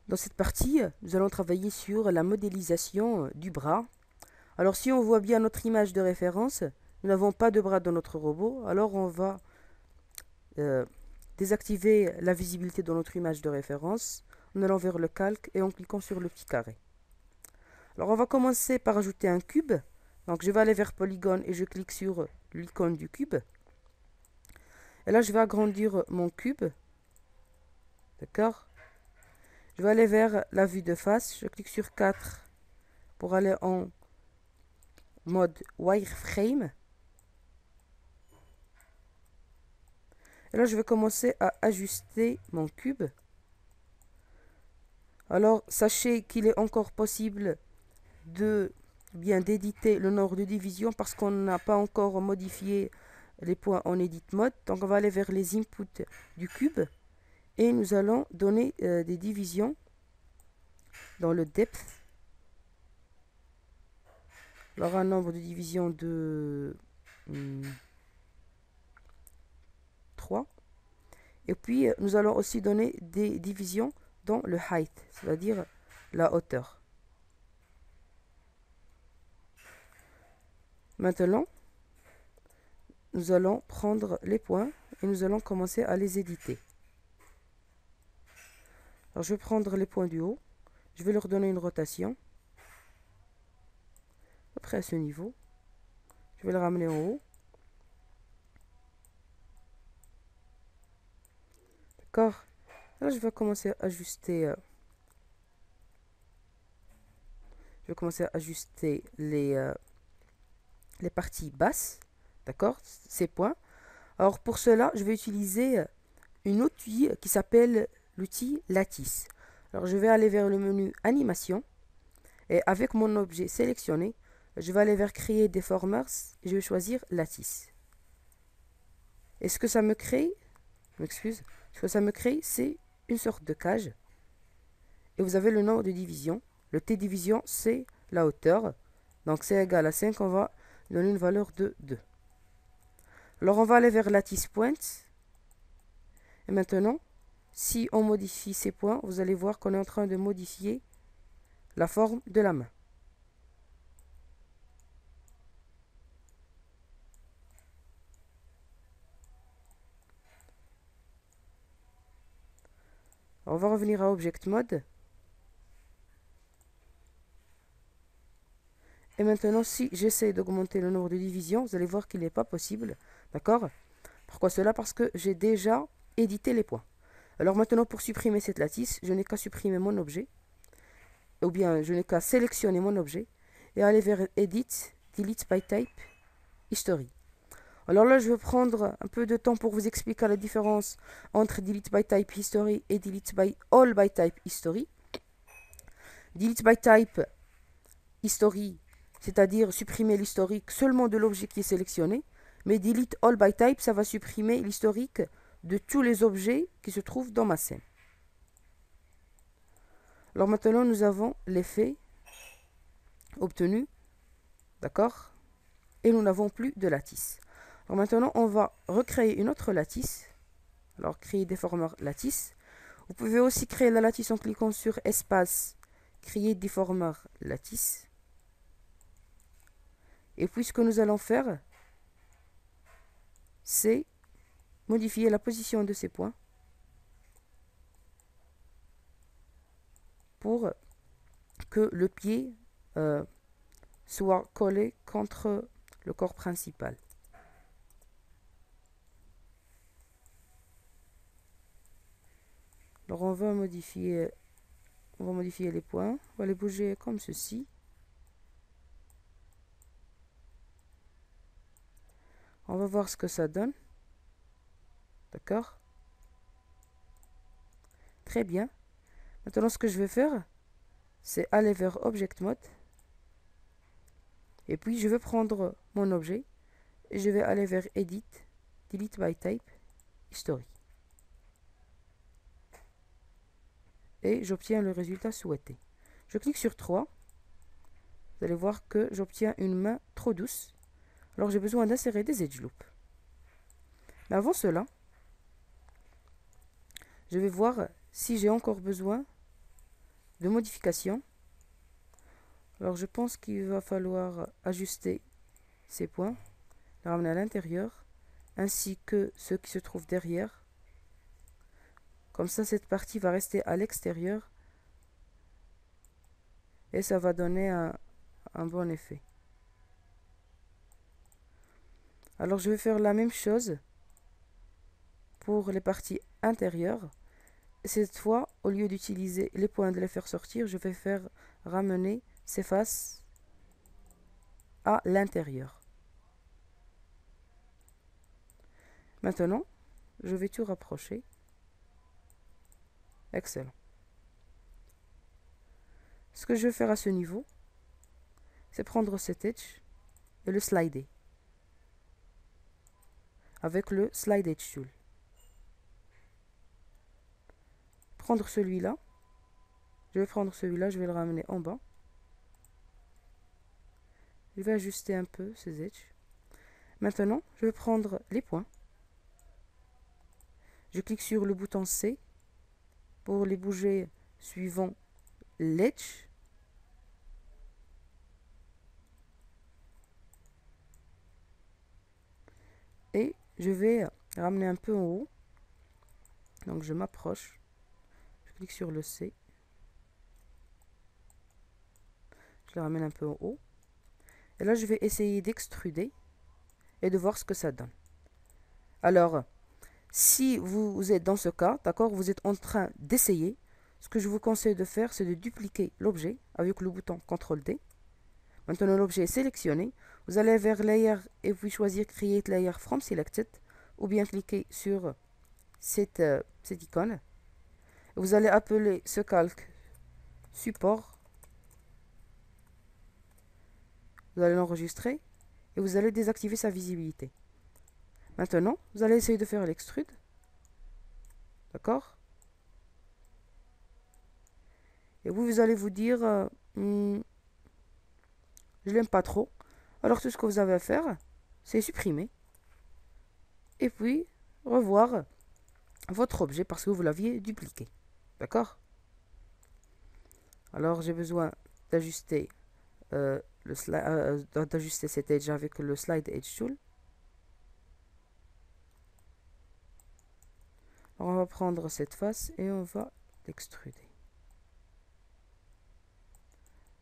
Dans cette partie, nous allons travailler sur la modélisation du bras. Alors si on voit bien notre image de référence, nous n'avons pas de bras dans notre robot, alors on va euh, désactiver la visibilité dans notre image de référence en allant vers le calque et en cliquant sur le petit carré. Alors on va commencer par ajouter un cube. Donc je vais aller vers polygone et je clique sur l'icône du cube. Et là je vais agrandir mon cube. D'accord? Je vais aller vers la vue de face. Je clique sur 4 pour aller en mode wireframe. Et là je vais commencer à ajuster mon cube. Alors sachez qu'il est encore possible d'éditer le nombre de divisions parce qu'on n'a pas encore modifié les points en edit mode. Donc on va aller vers les inputs du cube et nous allons donner des divisions dans le depth. Alors un nombre de divisions de 3. Et puis nous allons aussi donner des divisions dans le height, c'est-à-dire la hauteur. Maintenant, nous allons prendre les points et nous allons commencer à les éditer. Alors je vais prendre les points du haut, je vais leur donner une rotation, à peu près à ce niveau. Je vais le ramener en haut. D'accord. Là je vais commencer à ajuster. Les parties basses. D'accord. Ces points. Alors pour cela, je vais utiliser une outil qui s'appelle l'outil Lattice. Alors je vais aller vers le menu Animation. Et avec mon objet sélectionné, je vais aller vers Créer Deformers et je vais choisir Lattice. Et ce que ça me crée, ce que ça me crée, c'est une sorte de cage. Et vous avez le nombre de divisions. Le T division, c'est la hauteur. Donc c'est égal à 5, on va donner une valeur de 2. Alors on va aller vers Lattice Points. Et maintenant, si on modifie ces points, vous allez voir qu'on est en train de modifier la forme de la main. On va revenir à Object Mode. Et maintenant, si j'essaie d'augmenter le nombre de divisions, vous allez voir qu'il n'est pas possible. D'accord? Pourquoi cela? Parce que j'ai déjà édité les points. Alors maintenant, pour supprimer cette lattice, je n'ai qu'à supprimer mon objet. Ou bien, je n'ai qu'à sélectionner mon objet et aller vers Edit, Delete by Type, History. Alors là, je vais prendre un peu de temps pour vous expliquer la différence entre Delete by Type History et Delete by All by Type History. Delete by Type History, c'est-à-dire supprimer l'historique seulement de l'objet qui est sélectionné. Mais Delete All by Type, ça va supprimer l'historique de tous les objets qui se trouvent dans ma scène. Alors maintenant, nous avons l'effet obtenu. D'accord? Et nous n'avons plus de lattice. Alors maintenant, on va recréer une autre lattice. Alors, créer Deformer lattice. Vous pouvez aussi créer la lattice en cliquant sur Espace, Créer Deformer lattice. Et puis, ce que nous allons faire, c'est modifier la position de ces points pour que le pied soit collé contre le corps principal. Alors on va modifier les points, on va les bouger comme ceci. On va voir ce que ça donne. D'accord? Très bien. Maintenant ce que je vais faire, c'est aller vers Object Mode. Et puis je vais prendre mon objet et je vais aller vers Edit, Delete by Type, History. Et j'obtiens le résultat souhaité. Je clique sur 3. Vous allez voir que j'obtiens une main trop douce. Alors j'ai besoin d'insérer des edge loops. Mais avant cela, je vais voir si j'ai encore besoin de modification. Alors je pense qu'il va falloir ajuster ces points, les ramener à l'intérieur, ainsi que ceux qui se trouvent derrière. Comme ça, cette partie va rester à l'extérieur et ça va donner un bon effet. Alors je vais faire la même chose pour les parties intérieures. Cette fois, au lieu d'utiliser les points de les faire sortir, je vais faire ramener ces faces à l'intérieur. Maintenant, je vais tout rapprocher. Excellent. Ce que je vais faire à ce niveau, c'est prendre cet edge et le slider avec le Slide Edge Tool. Prendre celui-là, je vais prendre celui-là, je vais le ramener en bas. Je vais ajuster un peu ces edges. Maintenant, je vais prendre les points. Je clique sur le bouton C pour les bouger suivant l'edge. Et je vais ramener un peu en haut. Donc je m'approche. Je clique sur le C. Je le ramène un peu en haut. Et là, je vais essayer d'extruder et de voir ce que ça donne. Alors, si vous êtes dans ce cas, d'accord, vous êtes en train d'essayer, ce que je vous conseille de faire, c'est de dupliquer l'objet avec le bouton CTRL-D. Maintenant, l'objet est sélectionné. Vous allez vers Layer et puis choisir Create Layer from Selected ou bien cliquer sur cette icône. Vous allez appeler ce calque support. Vous allez l'enregistrer et vous allez désactiver sa visibilité. Maintenant, vous allez essayer de faire l'extrude. D'accord? Et vous allez vous dire, je l'aime pas trop. Alors tout ce que vous avez à faire, c'est supprimer. Et puis, revoir votre objet parce que vous l'aviez dupliqué. D'accord? Alors j'ai besoin d'ajuster d'ajuster cet edge avec le Slide Edge Tool. Alors on va prendre cette face et on va l'extruder.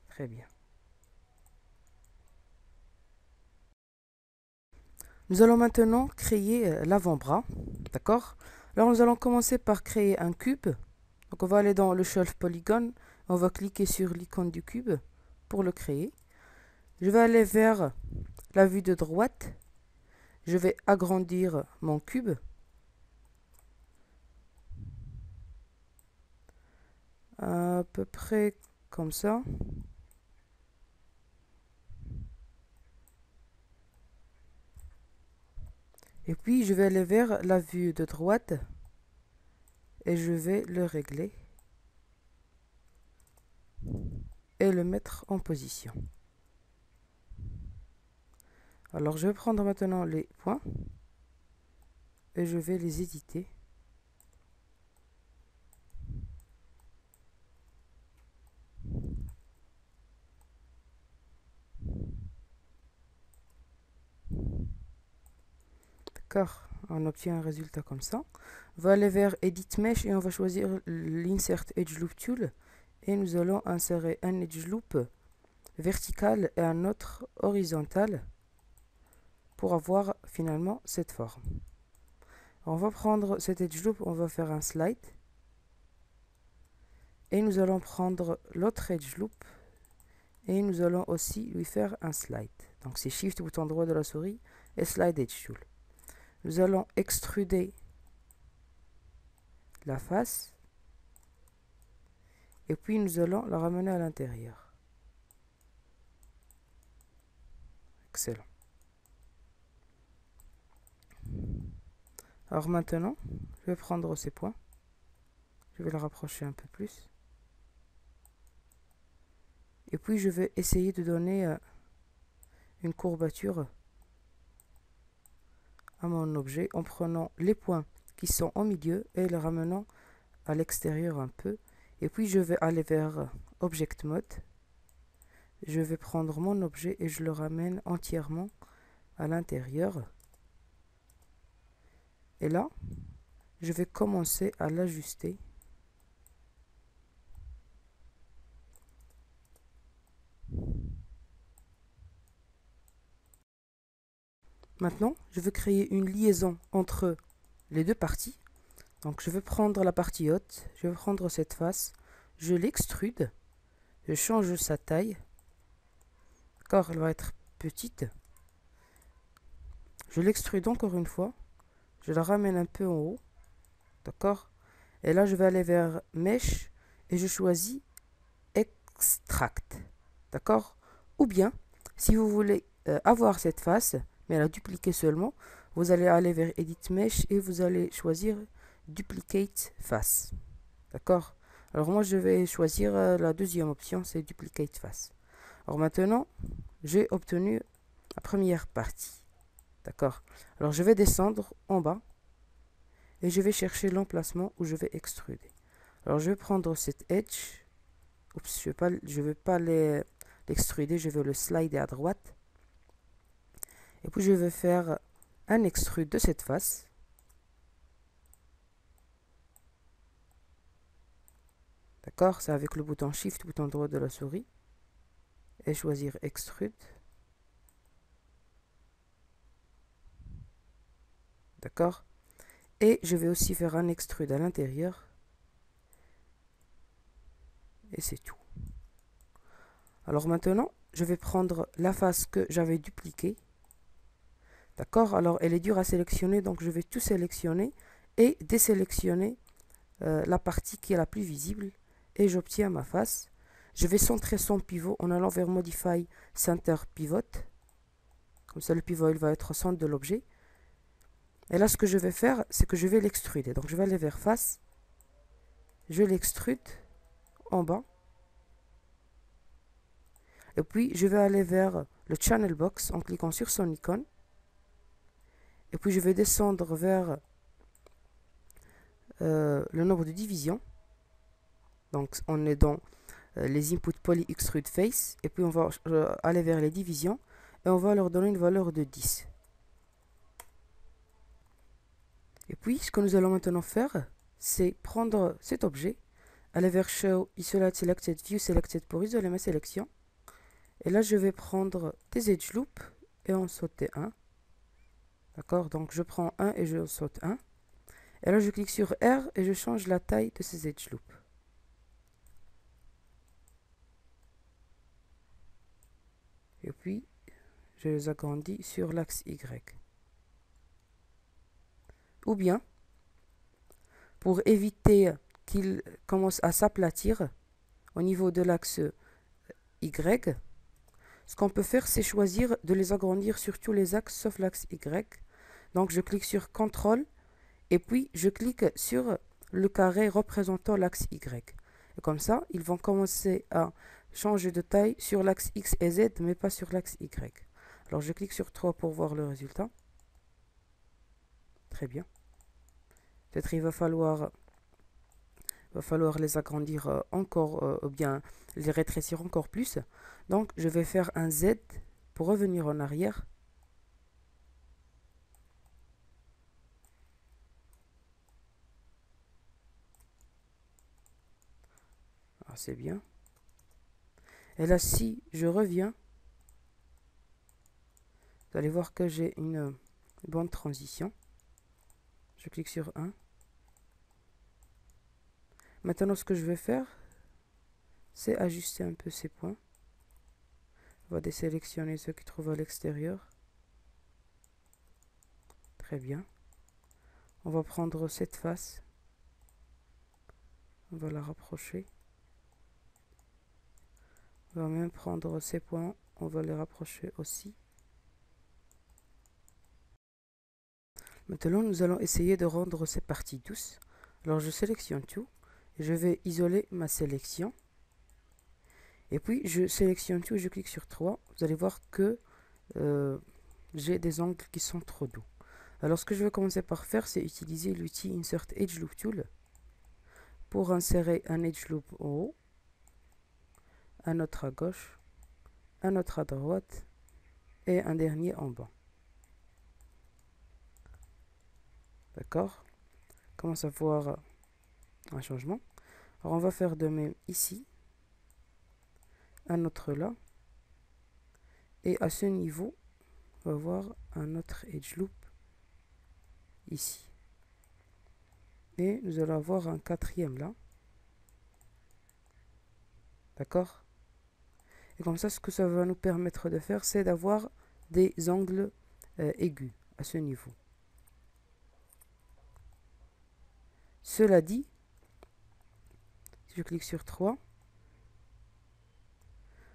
Très bien. Nous allons maintenant créer l'avant-bras. D'accord? Alors nous allons commencer par créer un cube. Donc on va aller dans le Shelf Polygon. On va cliquer sur l'icône du cube pour le créer. Je vais aller vers la vue de droite. Je vais agrandir mon cube. À peu près comme ça. Et puis je vais aller vers la vue de droite et je vais le régler et le mettre en position. Alors je vais prendre maintenant les points et je vais les éditer. D'accord, on obtient un résultat comme ça. On va aller vers Edit Mesh et on va choisir l'Insert Edge Loop Tool et nous allons insérer un Edge Loop vertical et un autre horizontal pour avoir finalement cette forme. On va prendre cet Edge Loop, on va faire un slide et nous allons prendre l'autre Edge Loop et nous allons aussi lui faire un slide. Donc c'est Shift bouton droit de la souris et Slide Edge Tool. Nous allons extruder la face et puis nous allons la ramener à l'intérieur. Excellent. Alors maintenant, je vais prendre ces points. Je vais le rapprocher un peu plus. Et puis je vais essayer de donner une courbature à mon objet en prenant les points qui sont au milieu et les ramenant à l'extérieur un peu. Et puis je vais aller vers Object Mode. Je vais prendre mon objet et je le ramène entièrement à l'intérieur. Et là, je vais commencer à l'ajuster. Maintenant, je veux créer une liaison entre les deux parties. Donc je vais prendre la partie haute, je vais prendre cette face, je l'extrude, je change sa taille, car elle va être petite. Je l'extrude encore une fois, je la ramène un peu en haut, d'accord? Et là je vais aller vers Mesh et je choisis Extract, d'accord? Ou bien, si vous voulez avoir cette face, mais la dupliquer seulement, vous allez aller vers Edit Mesh et vous allez choisir Duplicate Face, d'accord? Alors moi je vais choisir la deuxième option, c'est Duplicate Face. Alors maintenant, j'ai obtenu la première partie, d'accord? Alors je vais descendre en bas et je vais chercher l'emplacement où je vais extruder. Alors je vais prendre cet edge. Oups, je vais pas l'extruder, je vais le slider à droite. Et puis je vais faire un extrude de cette face. D'accord, c'est avec le bouton Shift, bouton droit de la souris. Et choisir extrude. D'accord. Et je vais aussi faire un extrude à l'intérieur. Et c'est tout. Alors maintenant, je vais prendre la face que j'avais dupliquée. D'accord, alors elle est dure à sélectionner, donc je vais tout sélectionner et désélectionner la partie qui est la plus visible. Et j'obtiens ma face. Je vais centrer son pivot en allant vers Modify Center Pivot. Comme ça, le pivot il va être au centre de l'objet. Et là, ce que je vais faire, c'est que je vais l'extruder. Donc, je vais aller vers face. Je l'extrude en bas. Et puis, je vais aller vers le Channel Box en cliquant sur son icône. Et puis, je vais descendre vers le nombre de divisions. Donc, on est dans les inputs poly extrude face. Et puis, on va aller vers les divisions. Et on va leur donner une valeur de 10. Et puis, ce que nous allons maintenant faire, c'est prendre cet objet, aller vers Show, Isolate Selected View Selected pour isoler ma sélection. Et là, je vais prendre des edge loops et en sauter un. D'accord? Donc, je prends un et je saute un. Et là, je clique sur R et je change la taille de ces edge loops. Et puis, je les agrandis sur l'axe Y. Ou bien, pour éviter qu'ils commencent à s'aplatir au niveau de l'axe Y, ce qu'on peut faire, c'est choisir de les agrandir sur tous les axes sauf l'axe Y. Donc, je clique sur CTRL et puis je clique sur le carré représentant l'axe Y. Et comme ça, ils vont commencer à changer de taille sur l'axe X et Z, mais pas sur l'axe Y. Alors, je clique sur 3 pour voir le résultat. Très bien. Peut-être il va falloir les agrandir encore, ou bien les rétrécir encore plus. Donc, je vais faire un Z pour revenir en arrière. Ah, c'est bien. Et là, si je reviens, vous allez voir que j'ai une bonne transition. Je clique sur 1. Maintenant, ce que je vais faire, c'est ajuster un peu ces points. On va désélectionner ceux qui trouvent à l'extérieur. Très bien. On va prendre cette face. On va la rapprocher. On va même prendre ces points. On va les rapprocher aussi. Maintenant, nous allons essayer de rendre ces parties douces. Alors, je sélectionne tout. Et je vais isoler ma sélection. Et puis, je sélectionne tout et je clique sur 3. Vous allez voir que j'ai des angles qui sont trop doux. Alors, ce que je vais commencer par faire, c'est utiliser l'outil Insert Edge Loop Tool pour insérer un edge loop en haut, un autre à gauche, un autre à droite et un dernier en bas. D'accord? On commence à voir un changement. Alors on va faire de même ici, un autre là, et à ce niveau, on va voir un autre edge loop ici. Et nous allons avoir un quatrième là. D'accord? Et comme ça, ce que ça va nous permettre de faire, c'est d'avoir des angles aigus à ce niveau. Cela dit, si je clique sur 3,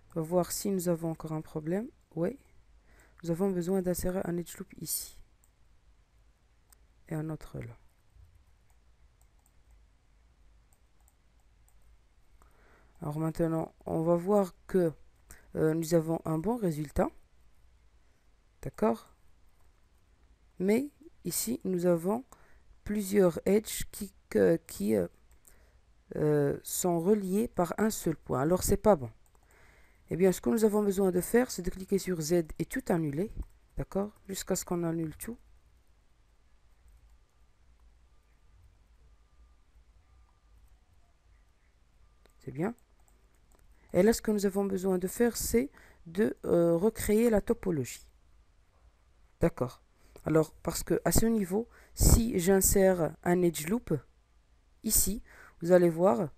on va voir si nous avons encore un problème. Oui, nous avons besoin d'insérer un edge loop ici. Et un autre là. Alors maintenant, on va voir que nous avons un bon résultat. D'accord? Mais ici, nous avons plusieurs edges qui sont reliés par un seul point. Alors, c'est pas bon. Eh bien, ce que nous avons besoin de faire, c'est de cliquer sur Z et tout annuler. D'accord? Jusqu'à ce qu'on annule tout. C'est bien. Et là, ce que nous avons besoin de faire, c'est de recréer la topologie. D'accord. Alors, parce que à ce niveau, si j'insère un edge loop ici, vous allez voir,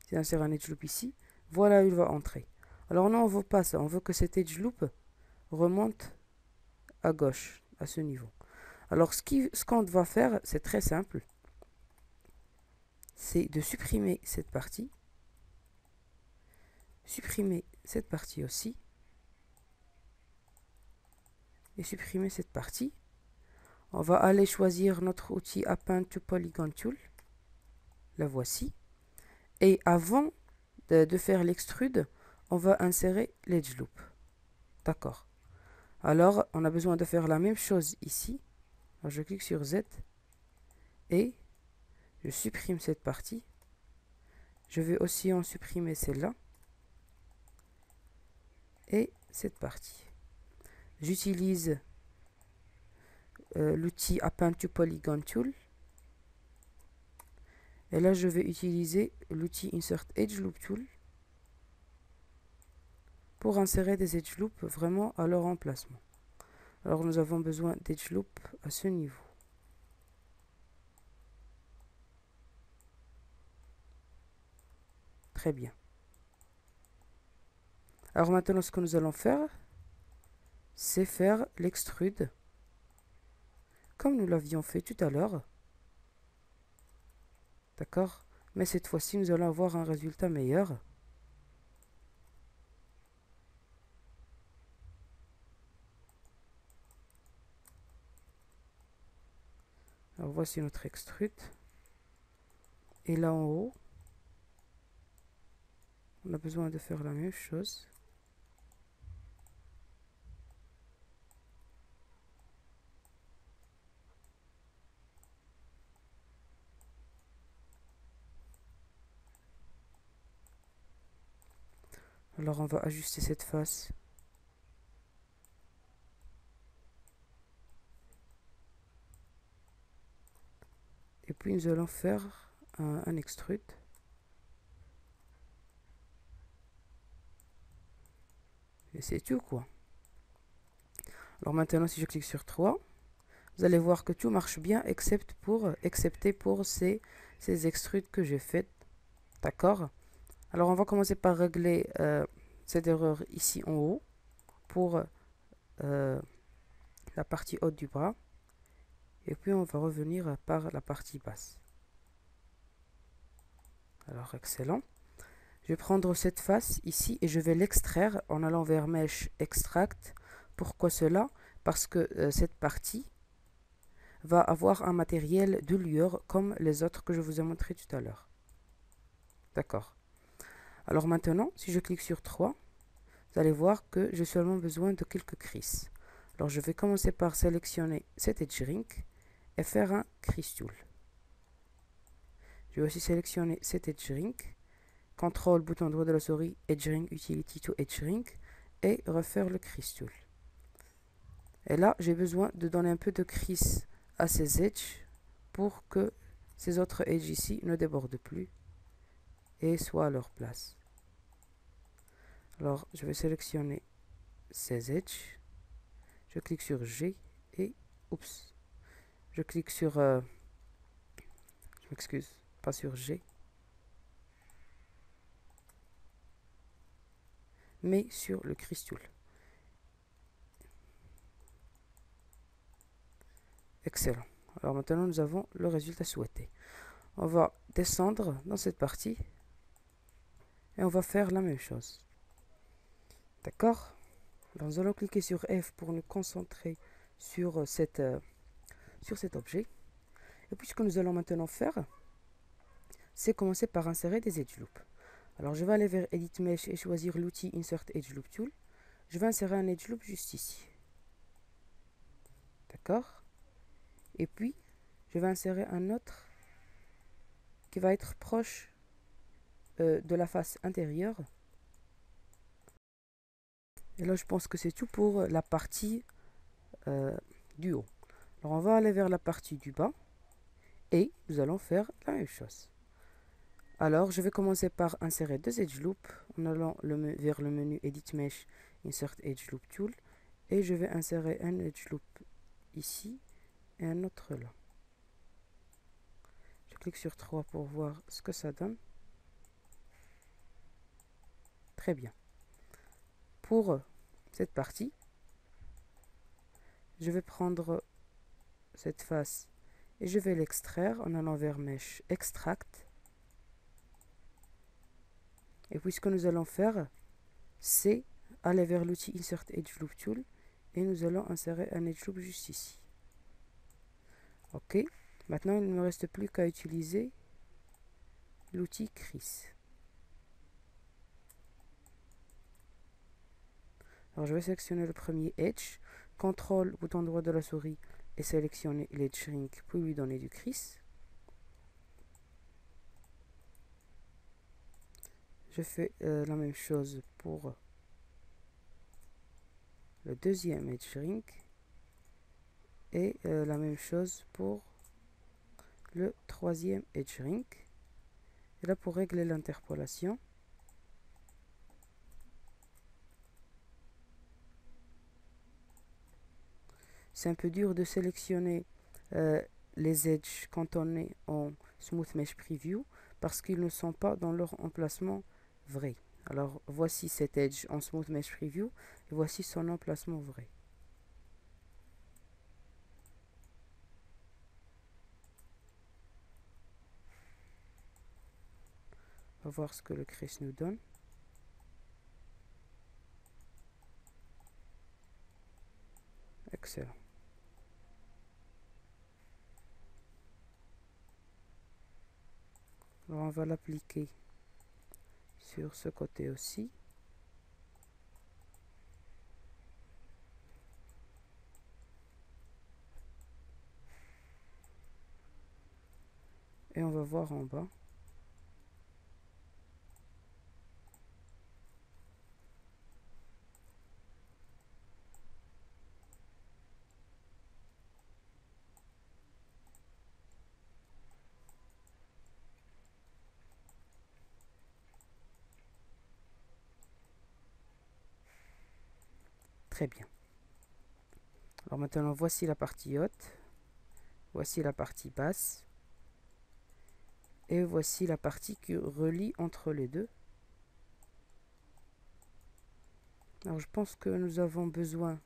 si j'insère un edge loop ici, voilà où il va entrer. Alors non, on ne veut pas ça. On veut que cet edge loop remonte à gauche, à ce niveau. Alors, ce qu'on va faire, c'est très simple. C'est de supprimer cette partie. Supprimer cette partie aussi. Et supprimer cette partie. On va aller choisir notre outil Append to Polygon Tool. La voici. Et avant de faire l'extrude, on va insérer l'edge loop. D'accord. Alors, on a besoin de faire la même chose ici. Alors, je clique sur Z et je supprime cette partie. Je vais aussi en supprimer celle-là et cette partie. J'utilise l'outil Append to Polygon Tool. Et là, je vais utiliser l'outil Insert Edge Loop Tool pour insérer des edge loops vraiment à leur emplacement. Alors, nous avons besoin d'edge loop à ce niveau. Très bien. Alors maintenant, ce que nous allons faire, c'est faire l'extrude comme nous l'avions fait tout à l'heure. D'accord? Mais cette fois-ci, nous allons avoir un résultat meilleur. Alors voici notre extrude. Et là en haut, on a besoin de faire la même chose. Alors on va ajuster cette face. Et puis nous allons faire un extrude. Et c'est tout quoi. Alors maintenant si je clique sur 3, vous allez voir que tout marche bien excepté pour ces extrudes que j'ai faites. D'accord? Alors on va commencer par régler cette erreur ici en haut pour la partie haute du bras. Et puis on va revenir par la partie basse. Alors excellent. Je vais prendre cette face ici et je vais l'extraire en allant vers Mesh Extract. Pourquoi cela? Parce que cette partie va avoir un matériel de lueur comme les autres que je vous ai montré tout à l'heure. D'accord. Alors maintenant, si je clique sur 3, vous allez voir que j'ai seulement besoin de quelques creases. Alors je vais commencer par sélectionner cet edge ring et faire un crease tool. Je vais aussi sélectionner cet edge ring. CTRL, bouton droit de la souris, edge ring, utility to edge ring, et refaire le crease tool. Et là, j'ai besoin de donner un peu de crease à ces edges pour que ces autres edges ici ne débordent plus et soient à leur place. Alors, je vais sélectionner ces edges. Je clique sur G et, oups, je clique sur, je m'excuse, pas sur G, mais sur le crease tool. Excellent. Alors maintenant, nous avons le résultat souhaité. On va descendre dans cette partie et on va faire la même chose. D'accord? Alors, nous allons cliquer sur F pour nous concentrer sur cet objet. Et puis ce que nous allons maintenant faire, c'est commencer par insérer des edge loops. Alors je vais aller vers Edit Mesh et choisir l'outil Insert Edge Loop Tool. Je vais insérer un edge loop juste ici. D'accord? Et puis, je vais insérer un autre qui va être proche de la face intérieure. Et là, je pense que c'est tout pour la partie du haut. Alors, on va aller vers la partie du bas et nous allons faire la même chose. Alors, je vais commencer par insérer deux edge loops en allant vers le menu Edit Mesh, Insert Edge Loop Tool. Et je vais insérer un edge loop ici et un autre là. Je clique sur 3 pour voir ce que ça donne. Très bien. Pour cette partie, je vais prendre cette face et je vais l'extraire en allant vers Mesh Extract. Et puis ce que nous allons faire, c'est aller vers l'outil Insert Edge Loop Tool et nous allons insérer un edge loop juste ici. Ok. Maintenant, il ne me reste plus qu'à utiliser l'outil Crease. Alors je vais sélectionner le premier edge, CTRL, bouton droit de la souris et sélectionner l'edge ring pour lui donner du crease. Je fais la même chose pour le deuxième edge ring et la même chose pour le troisième edge ring. Et là, pour régler l'interpolation, c'est un peu dur de sélectionner les edges quand on est en Smooth Mesh Preview parce qu'ils ne sont pas dans leur emplacement vrai. Alors voici cet edge en Smooth Mesh Preview et voici son emplacement vrai. On va voir ce que le crease nous donne. Excellent. Alors on va l'appliquer sur ce côté aussi. Et on va voir en bas. Très bien. Alors maintenant, voici la partie haute. Voici la partie basse. Et voici la partie qui relie entre les deux. Alors je pense que nous avons besoin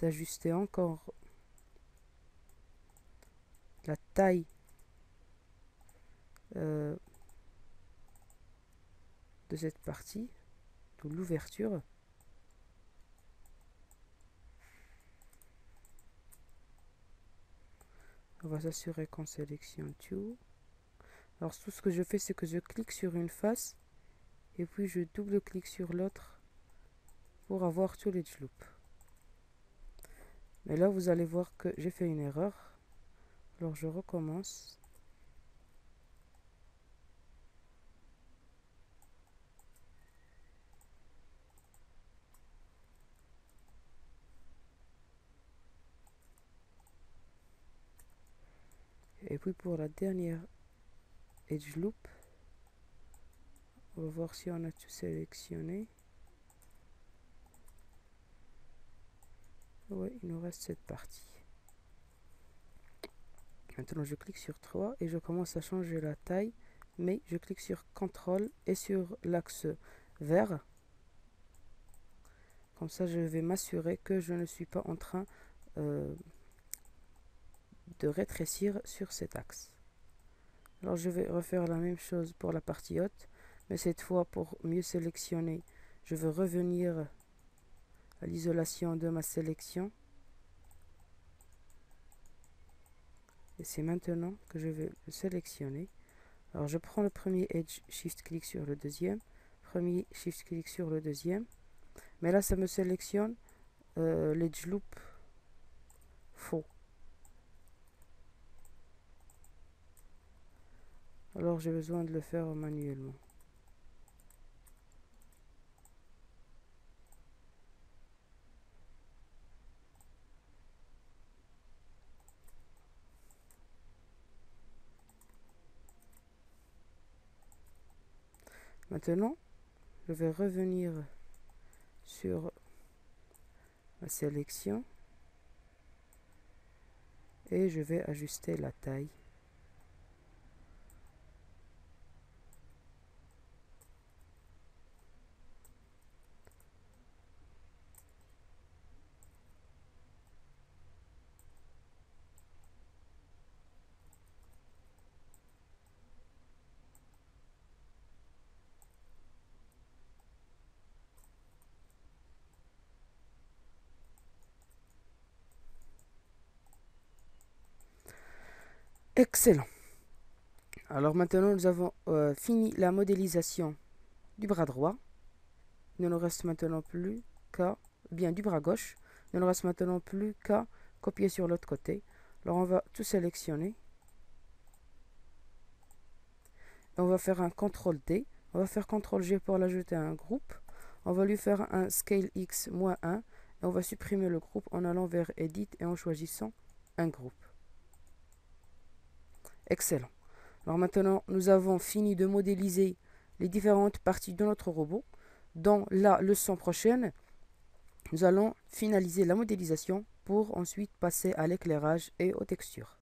d'ajuster encore la taille de cette partie, de l'ouverture. On va s'assurer qu'on sélectionne tout. Alors tout ce que je fais, c'est que je clique sur une face et puis je double-clique sur l'autre pour avoir tous les loops. Mais là, vous allez voir que j'ai fait une erreur. Alors je recommence. Et puis pour la dernière edge loop, on va voir si on a tout sélectionné. Oui, il nous reste cette partie. Maintenant, je clique sur 3 et je commence à changer la taille, mais je clique sur CTRL et sur l'axe vert. Comme ça, je vais m'assurer que je ne suis pas en train de rétrécir sur cet axe. Alors, je vais refaire la même chose pour la partie haute, mais cette fois, pour mieux sélectionner, je veux revenir à l'isolation de ma sélection. Et c'est maintenant que je vais le sélectionner. Alors je prends le premier edge, shift-click sur le deuxième. Premier, shift-click sur le deuxième. Mais là, ça me sélectionne l'edge loop faux. Alors j'ai besoin de le faire manuellement. Maintenant, je vais revenir sur ma sélection et je vais ajuster la taille. Excellent. Alors maintenant, nous avons fini la modélisation du bras droit. Il ne nous reste maintenant plus qu'à, bien du bras gauche, il ne nous reste maintenant plus qu'à copier sur l'autre côté. Alors on va tout sélectionner. Et on va faire un CTRL D. On va faire CTRL G pour l'ajouter à un groupe. On va lui faire un Scale X -1. Et on va supprimer le groupe en allant vers Edit et en choisissant un groupe. Excellent. Alors maintenant, nous avons fini de modéliser les différentes parties de notre robot. Dans la leçon prochaine, nous allons finaliser la modélisation pour ensuite passer à l'éclairage et aux textures.